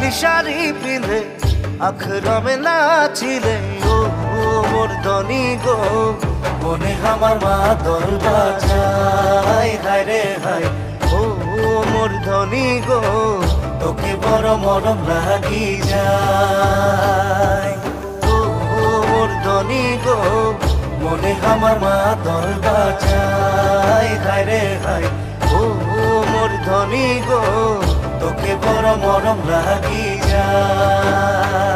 নীল শাড়ি পিলে আখরামে নাচিলে ও মোর ধনী গো মনে আমার মা দল বাজায় হায় রে হায় ও মোর ধনী গো তোকে বড় মরম লাগি যায় ও মোর ধনী গো মনে আমার মা দল বাজায় হায় রে হায় ও মোর ধনী গো তোকে বড় মরম লাগি যায়।